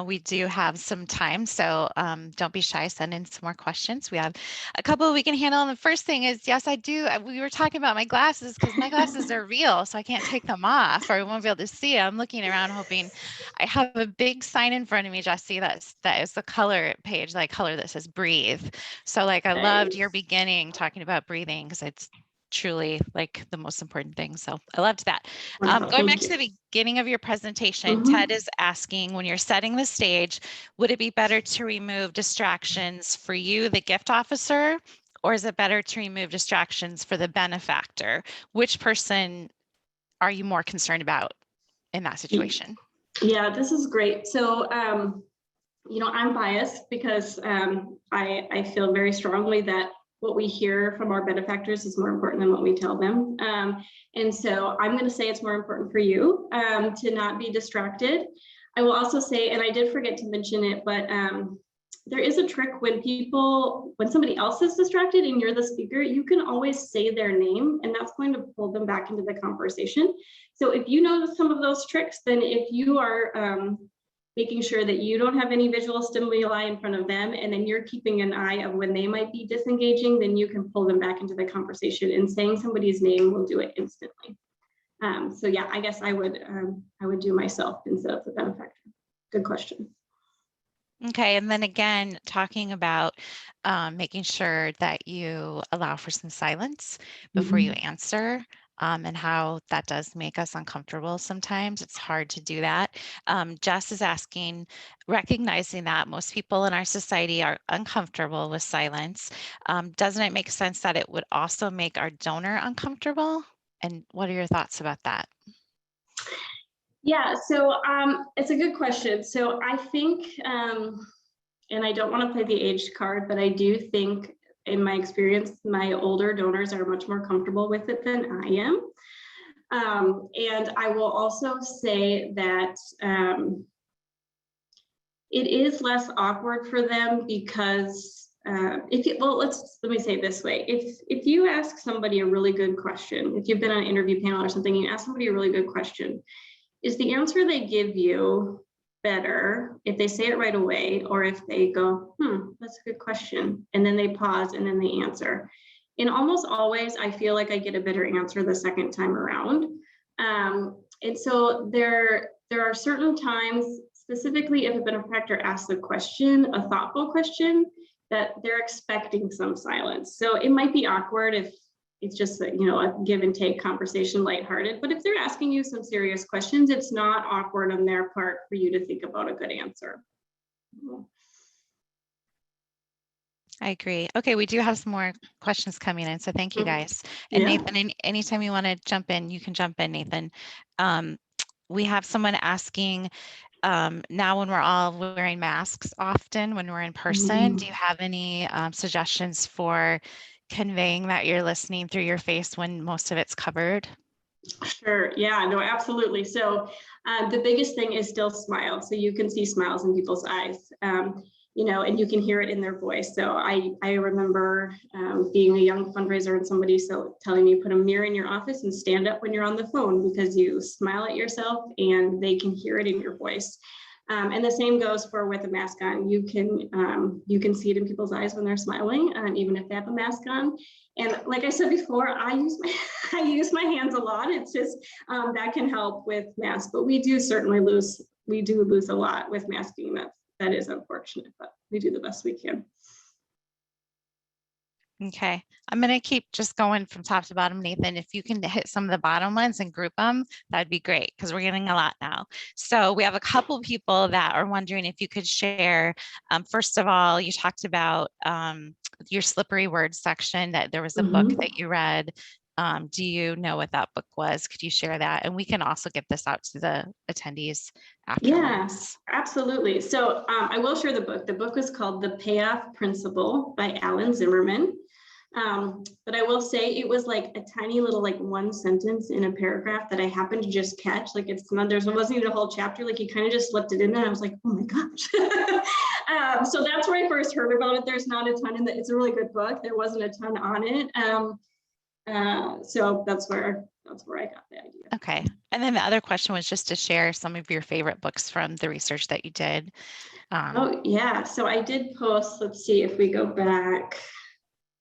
We do have some time, so don't be shy. Send in some more questions. We have a couple we can handle. And the first thing is, yes, I do. We were talking about my glasses because my glasses are real, so I can't take them off or I won't be able to see. I'm looking around hoping. I have a big sign in front of me, Jessie, that is the color page, like color that says breathe. So like I loved your beginning talking about breathing because it's truly like the most important thing. So I loved that. Going back to the beginning of your presentation, Ted is asking, when you're setting the stage, would it be better to remove distractions for you, the gift officer, or is it better to remove distractions for the benefactor? Which person are you more concerned about in that situation? Yeah, this is great. So, you know, I'm biased because I feel very strongly that what we hear from our benefactors is more important than what we tell them. And so I'm going to say it's more important for you to not be distracted. I will also say, and I did forget to mention it, but there is a trick when somebody else is distracted and you're the speaker, you can always say their name, and that's going to pull them back into the conversation. So if you know some of those tricks, then if you are making sure that you don't have any visual stimuli in front of them, and then you're keeping an eye of when they might be disengaging, then you can pull them back into the conversation, and saying somebody's name will do it instantly. So yeah, I guess I would do myself instead of the benefactor. Good question. Okay, and then again, talking about making sure that you allow for some silence before you answer. And how that does make us uncomfortable sometimes. It's hard to do that. Jess is asking, recognizing that most people in our society are uncomfortable with silence, doesn't it make sense that it would also make our donor uncomfortable? And what are your thoughts about that? Yeah, so it's a good question. So I think, and I don't want to play the age card, but I do think, in my experience, my older donors are much more comfortable with it than I am. And I will also say that it is less awkward for them because let me say it this way. If you ask somebody a really good question, if you've been on an interview panel or something, you ask somebody a really good question, is the answer they give you better if they say it right away, or if they go, that's a good question, and then they pause and then they answer? And almost always, I feel like I get a better answer the second time around. And so there are certain times, specifically if a benefactor asks a question, a thoughtful question, that they're expecting some silence. So it might be awkward if it's just a give and take conversation, lighthearted. But if they're asking you some serious questions, it's not awkward on their part for you to think about a good answer. I agree. Okay, we do have some more questions coming in, so thank you guys. And yeah. Nathan, anytime you want to jump in, you can jump in, Nathan. We have someone asking, now when we're all wearing masks often, when we're in person, do you have any suggestions for conveying that you're listening through your face when most of it's covered? Sure. Yeah, no, absolutely. So the biggest thing is still smile. So you can see smiles in people's eyes, and you can hear it in their voice. So I remember being a young fundraiser and somebody telling me, put a mirror in your office and stand up when you're on the phone, because you smile at yourself and they can hear it in your voice. And the same goes for with a mask on. You can see it in people's eyes when they're smiling, even if they have a mask on. And like I said before, I use my hands a lot. It's just that can help with masks, but we do lose a lot with masking. That is unfortunate, but we do the best we can. Okay, I'm going to keep just going from top to bottom, Nathan. If you can hit some of the bottom ones and group them, that'd be great, because we're getting a lot now. So we have a couple people that are wondering if you could share. First of all, you talked about your slippery words section, that there was a book that you read. Do you know what that book was? Could you share that? And we can also get this out to the attendees afterwards. Yes, absolutely. So I will share the book. The book was called The Payoff Principle by Alan Zimmerman. But I will say it was like a tiny little, like one sentence in a paragraph that I happened to just catch. Like it wasn't even a whole chapter. Like he kind of just slipped it in there. I was like, oh my gosh. So that's where I first heard about it. There's not a ton in it. It's a really good book. There wasn't a ton on it. So that's where I got the idea. Okay. And then the other question was just to share some of your favorite books from the research that you did. Oh yeah. So I did post, let's see if we go back.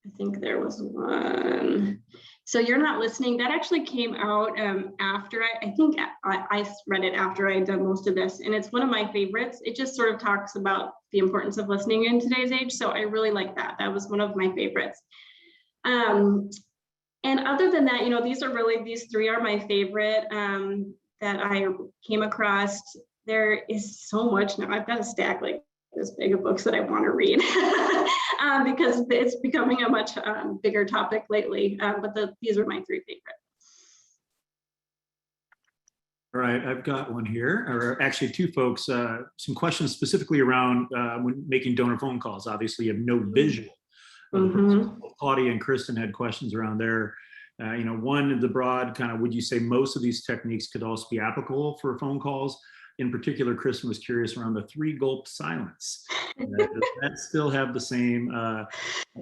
I think there was one. So You're Not Listening. That actually came out after I think I read it after I had done most of this, and it's one of my favorites. It just sort of talks about the importance of listening in today's age. So I really like that. That was one of my favorites. And other than that, these three are my favorite that I came across. There is so much now. I've got a stack like this big of books that I want to read because it's becoming a much bigger topic lately. But these are my three favorite. All right, I've got one here, or actually two folks, some questions specifically around when making donor phone calls. Obviously, you have no visual. Claudia and Kristen had questions around there. One, the broad kind of, would you say most of these techniques could also be applicable for phone calls? In particular, Kristen was curious around the 3-gulp silence. Does that still have the same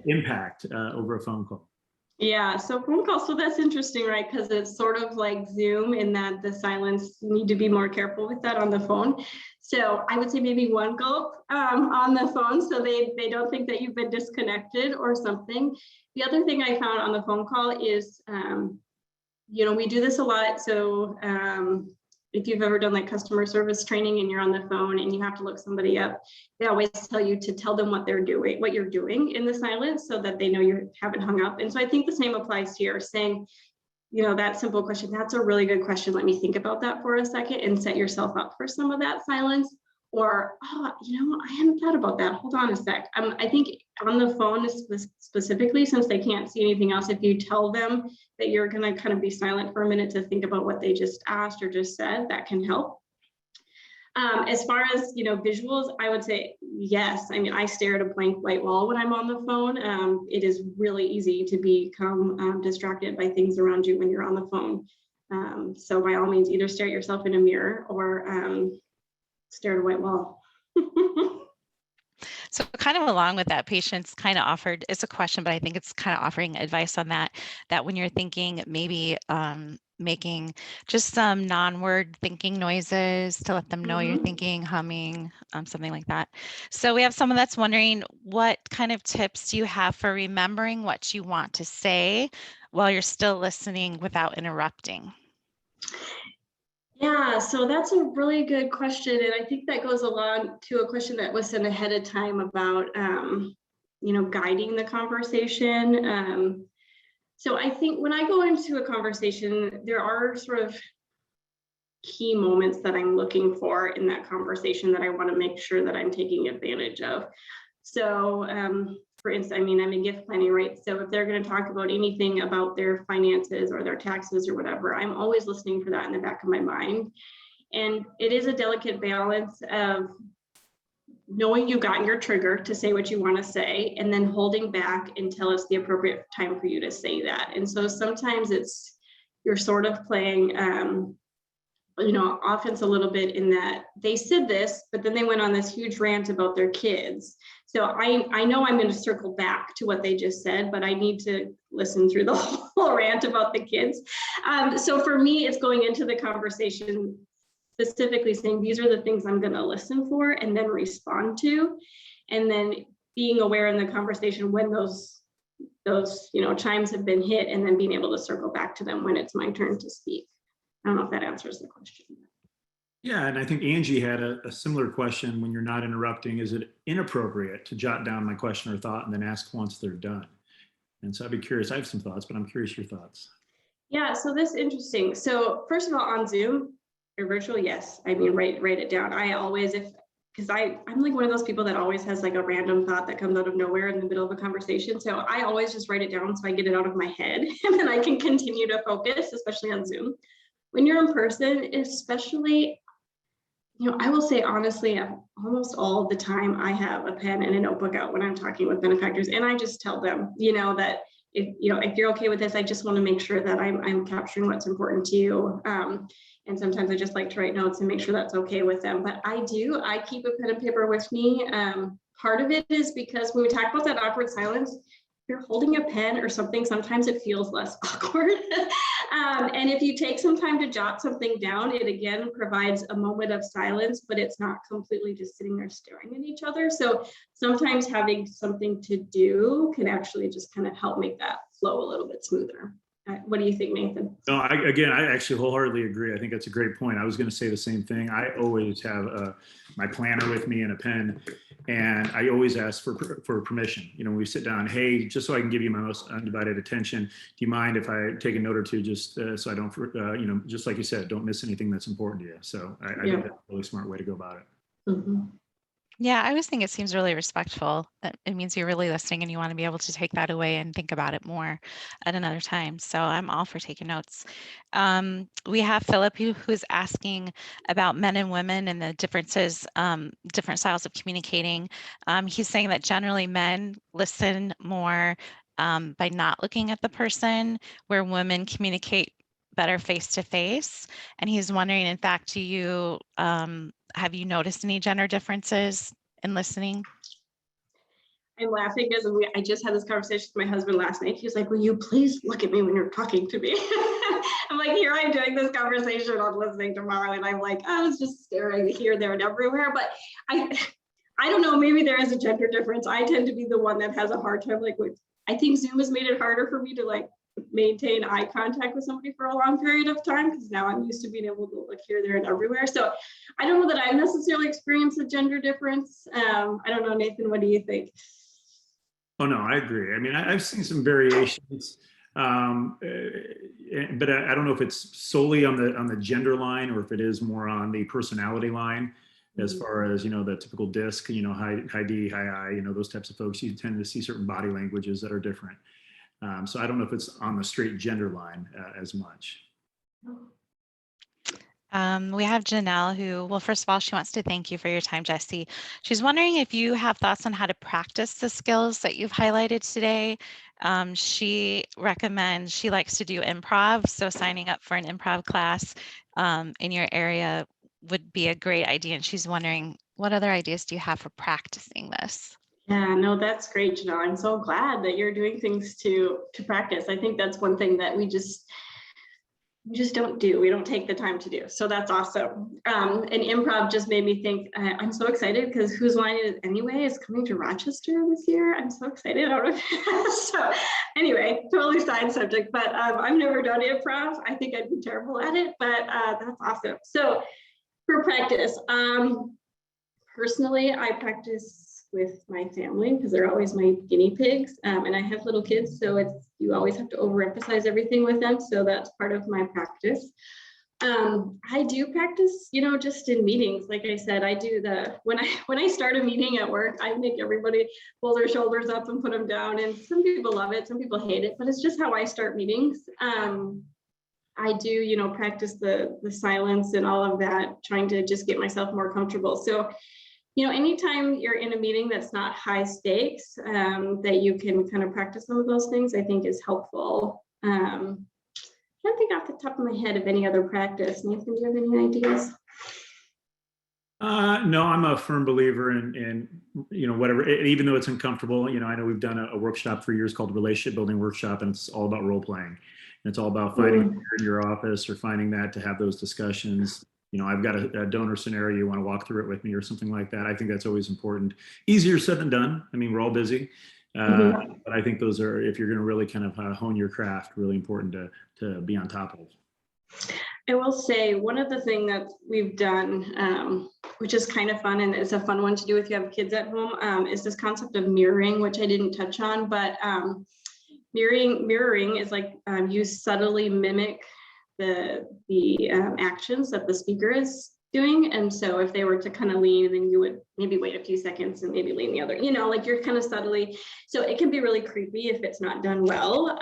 impact over a phone call? Yeah, so phone calls, so that's interesting, right? Because it's sort of like Zoom in that the silence, you need to be more careful with that on the phone. So I would say maybe 1 gulp on the phone so they don't think that you've been disconnected or something. The other thing I found on the phone call is, we do this a lot. So if you've ever done like customer service training and you're on the phone and you have to look somebody up, they always tell you to tell them what you're doing in the silence so that they know you haven't hung up. And so I think the same applies here, saying, that simple question, that's a really good question. Let me think about that for a second and set yourself up for some of that silence. Or, I hadn't thought about that. Hold on a sec. I think on the phone specifically, since they can't see anything else, if you tell them that you're going to kind of be silent for a minute to think about what they just asked or just said, that can help. As far as, visuals, I would say yes. I mean, I stare at a blank white wall when I'm on the phone. It is really easy to become distracted by things around you when you're on the phone. So by all means, either stare at yourself in a mirror or stare at a white wall. So kind of along with that, patients kind of offered, it's a question, but I think it's kind of offering advice on that when you're thinking maybe making just some non-word thinking noises to let them know you're thinking, humming, something like that. So we have someone that's wondering, what kind of tips do you have for remembering what you want to say while you're still listening without interrupting? Yeah, so that's a really good question. And I think that goes along to a question that was sent ahead of time about, guiding the conversation. So I think when I go into a conversation, there are sort of key moments that I'm looking for in that conversation that I want to make sure that I'm taking advantage of. So, for instance, I'm in gift planning, right? So if they're going to talk about anything about their finances or their taxes or whatever, I'm always listening for that in the back of my mind. And it is a delicate balance of knowing you got your trigger to say what you want to say and then holding back until it's the appropriate time for you to say that. And so sometimes you're sort of playing offense a little bit in that they said this, but then they went on this huge rant about their kids. So I know I'm going to circle back to what they just said, but I need to listen through the whole rant about the kids. So for me, it's going into the conversation specifically saying, these are the things I'm going to listen for and then respond to. And then being aware in the conversation when those chimes have been hit, and then being able to circle back to them when it's my turn to speak. I don't know if that answers the question. Yeah, and I think Angie had a similar question. When you're not interrupting, is it inappropriate to jot down my question or thought and then ask once they're done? And so I'd be curious. I have some thoughts, but I'm curious your thoughts. Yeah, so this is interesting. So first of all, on Zoom or virtual, yes. I mean, write it down. I always, because I'm like one of those people that always has like a random thought that comes out of nowhere in the middle of a conversation. So I always just write it down so I get it out of my head and then I can continue to focus, especially on Zoom. When you're in person, especially, I will say honestly, almost all the time I have a pen and a notebook out when I'm talking with benefactors, and I just tell them, that if you're okay with this, I just want to make sure that I'm capturing what's important to you. And sometimes I just like to write notes and make sure that's okay with them. But I keep a pen and paper with me. Part of it is because when we talk about that awkward silence, if you're holding a pen or something, sometimes it feels less awkward. And if you take some time to jot something down, it again provides a moment of silence, but it's not completely just sitting there staring at each other. So sometimes having something to do can actually just kind of help make that flow a little bit smoother. What do you think, Nathan? No, I actually wholeheartedly agree. I think that's a great point. I was going to say the same thing. I always have my planner with me and a pen, and I always ask for permission. When we sit down, hey, just so I can give you my most undivided attention, do you mind if I take a note or two, just so I don't, just like you said, don't miss anything that's important to you. So I think that's a really smart way to go about it. Mm-hmm. Yeah, I always think it seems really respectful. It means you're really listening and you want to be able to take that away and think about it more at another time. So I'm all for taking notes. We have Philip who's asking about men and women and the differences, different styles of communicating. He's saying that generally men listen more by not looking at the person, where women communicate better face to face. And he's wondering, in fact, do you have you noticed any gender differences in listening? I'm laughing because I just had this conversation with my husband last night. He was like, will you please look at me when you're talking to me? I'm like, here I'm doing this conversation on listening tomorrow. And I'm like, I was just staring here, there, and everywhere. But I don't know, maybe there is a gender difference. I tend to be the one that has a hard time. I think Zoom has made it harder for me to maintain eye contact with somebody for a long period of time, because now I'm used to being able to look here, there, and everywhere. So I don't know that I've necessarily experienced a gender difference. I don't know, Nathan, what do you think? Oh, no, I agree. I mean, I've seen some variations, but I don't know if it's solely on the gender line or if it is more on the personality line. As far as, the typical disc, high D, high I, those types of folks, you tend to see certain body languages that are different. So I don't know if it's on the straight gender line as much. We have Janelle who, well, first of all, she wants to thank you for your time, Jessie. She's wondering if you have thoughts on how to practice the skills that you've highlighted today. She recommends, she likes to do improv, so signing up for an improv class in your area would be a great idea. And she's wondering, what other ideas do you have for practicing this? Yeah, no, that's great, Janelle. I'm so glad that you're doing things to practice. I think that's one thing that we just don't do. We don't take the time to do. So that's awesome. And improv just made me think, I'm so excited because Whose Line Is It Anyway is coming to Rochester this year. I'm so excited. So anyway, totally side subject, but I've never done improv. I think I'd be terrible at it, but that's awesome. So for practice, personally, I practice with my family because they're always my guinea pigs, and I have little kids, so you always have to overemphasize everything with them, so that's part of my practice. I do practice, just in meetings. Like I said, I do when I start a meeting at work, I make everybody pull their shoulders up and put them down, and some people love it, some people hate it, but it's just how I start meetings. I do, practice the silence and all of that, trying to just get myself more comfortable. So anytime you're in a meeting that's not high stakes, that you can kind of practice some of those things, I think is helpful. I can't think off the top of my head of any other practice. Nathan, do you have any ideas? No, I'm a firm believer in whatever, even though it's uncomfortable. I know we've done a workshop for years called Relationship Building Workshop, and it's all about role playing. And it's all about finding in your office or finding that to have those discussions. I've got a donor scenario, you want to walk through it with me or something like that. I think that's always important. Easier said than done. I mean, we're all busy. But I think those are, if you're going to really kind of hone your craft, really important to be on top of. I will say one of the things that we've done, which is kind of fun, and it's a fun one to do if you have kids at home, is this concept of mirroring, which I didn't touch on, but mirroring is like you subtly mimic the actions that the speaker is doing. And so if they were to kind of lean, then you would maybe wait a few seconds and maybe lean the other, like you're kind of subtly. So it can be really creepy if it's not done well.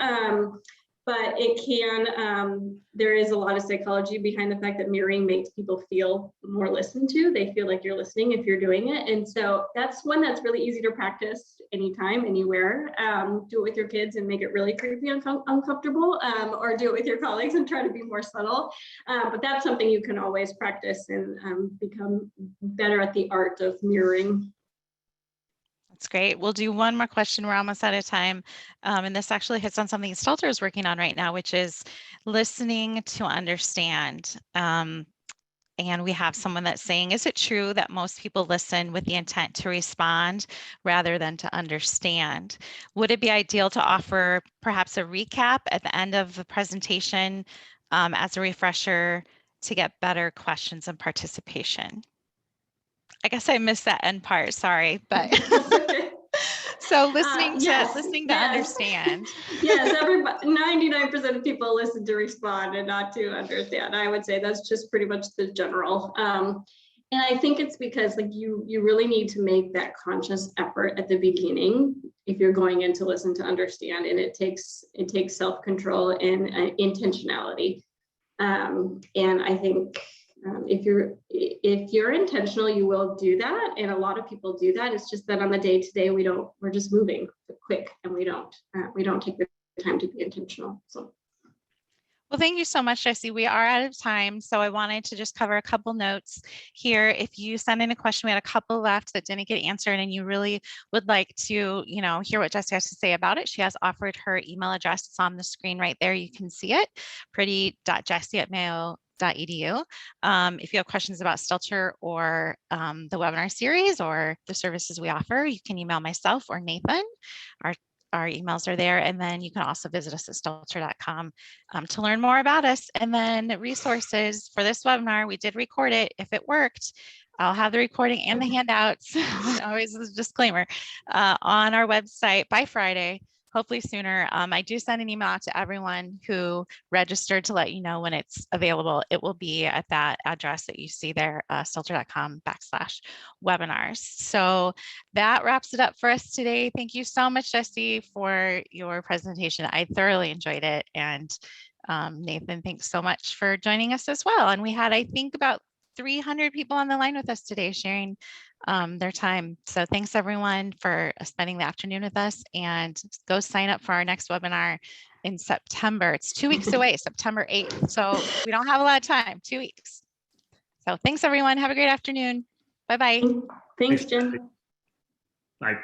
But it can, there is a lot of psychology behind the fact that mirroring makes people feel more listened to. They feel like you're listening if you're doing it. And so that's one that's really easy to practice anytime, anywhere. Do it with your kids and make it really creepy and uncomfortable, or do it with your colleagues and try to be more subtle. But that's something you can always practice and become better at the art of mirroring. That's great. We'll do one more question. We're almost out of time. And this actually hits on something Stelter is working on right now, which is listening to understand. And we have someone that's saying, is it true that most people listen with the intent to respond rather than to understand? Would it be ideal to offer perhaps a recap at the end of the presentation as a refresher to get better questions and participation? I guess I missed that end part, sorry, but so listening to understand. Yes, everybody, 99% of people listen to respond and not to understand. I would say that's just pretty much the general. And I think it's because like you really need to make that conscious effort at the beginning if you're going in to listen to understand, and it takes self-control and intentionality. And I think if you're intentional, you will do that, and a lot of people do that. It's just that on the day-to-day, we're just moving quick, and we don't take the time to be intentional. So. Well, thank you so much, Jessie. We are out of time, so I wanted to just cover a couple notes here. If you send in a question, we had a couple left that didn't get answered, and you really would like to, hear what Jessie has to say about it. She has offered her email address. It's on the screen right there. You can see it, pridie.jessie@mayo.edu. If you have questions about Stelter or the webinar series or the services we offer, you can email myself or Nathan. Our emails are there, and then you can also visit us at stelter.com to learn more about us. And then resources for this webinar, we did record it. If it worked, I'll have the recording and the handouts, always a disclaimer, on our website by Friday. Hopefully sooner. I do send an email out to everyone who registered to let you know when it's available. It will be at that address that you see there, stelter.com/webinars. So that wraps it up for us today. Thank you so much, Jessie, for your presentation. I thoroughly enjoyed it. And Nathan, thanks so much for joining us as well. And we had, I think, about 300 people on the line with us today sharing their time. So thanks everyone for spending the afternoon with us, and go sign up for our next webinar in September. It's 2 weeks away, September 8th. So we don't have a lot of time, 2 weeks. So thanks everyone. Have a great afternoon. Bye-bye. Thanks, Jen. Bye.